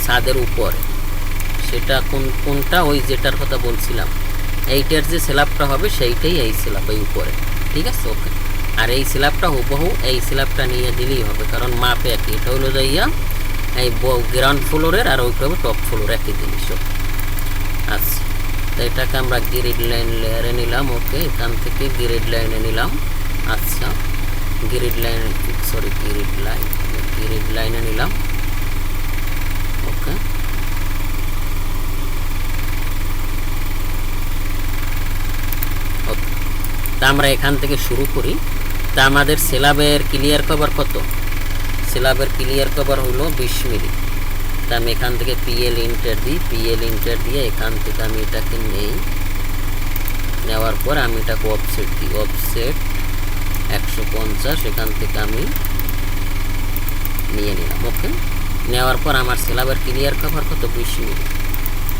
ছাদের উপরে, সেটা কোনটা, ওই যেটার কথা বলছিলাম, এইটার যে স্ল্যাবটা হবে সেইটাই এই স্ল্যাব, এই উপরে। ঠিক আছে, ওকে। আর এই স্ল্যাবটা হুবহু এই স্ল্যাবটা নিয়ে দিলেই হবে, কারণ মাপে একই। এটা হলো যাইয়া এই গ্রাউন্ড ফ্লোরের, আর ওইটা হবে টপ ফ্লোর, একই জিনিস। আচ্ছা, তো এটাকে আমরা গ্রিড লাইন লেয়ারে নিলাম। ওকে, এখান থেকে গ্রিড লাইনে নিলাম। আচ্ছা, গ্রিড লাইনে নিলাম। ওকে, ওকে, তা আমরা এখান থেকে শুরু করি। তা আমাদের স্ল্যাবের ক্লিয়ার কভার কত? স্ল্যাবের ক্লিয়ার কভার হলো 20 মিলি। তা আমি এখান থেকে পিএল ইন্টার দিই, পিএল ইন্টার দিয়ে এখান থেকে আমি এটাকে নেই, নেওয়ার পর আমি এটাকে অফসেট দিই, অফসেট 150, এখান থেকে আমি নিয়ে নিলাম। ওকে, নেওয়ার পর আমার স্ল্যাবের ক্লিয়ার কভার কত? 20 মিলি।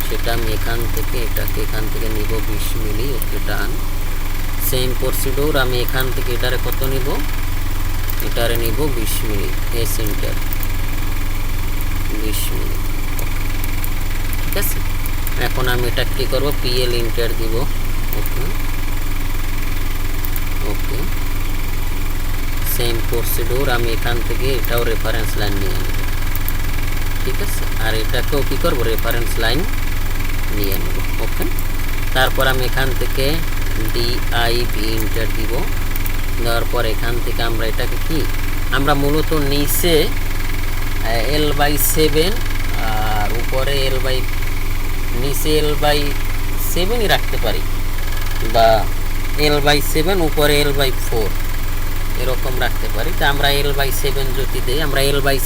সেটা আমি এখান থেকে এখান থেকে নিব 20 মিলি। ওকে, ডান। সেম প্রসিডিউর আমি এখান থেকে এটারে কত নিব? এটারে নিব 20 মিলি। এস ইন্টার 20 মিলি। ঠিক আছে, এখন আমি এটা কি করব? পিএল ইন্টার দিব। ওকে, ওকে, সেম প্রসিডিউর আমি এখান থেকে এটাও রেফারেন্স লাইন নিয়ে নেব। ঠিক আছে, আর এটাকেও কী করবো? রেফারেন্স লাইন নিয়ে নেব। ওকে, তারপর আমি এখান থেকে ডিআইবি ইন্টার দিব। দেওয়ার পর এখান থেকে আমরা এটাকে কি, আমরা মূলত নিচে L/7 আর উপরে নিচে L/7ই রাখতে পারি, বা L/7 উপরে L/4 এরকম রাখতে পারি। তা আমরা L/7 যদি দিই, আমরা L/7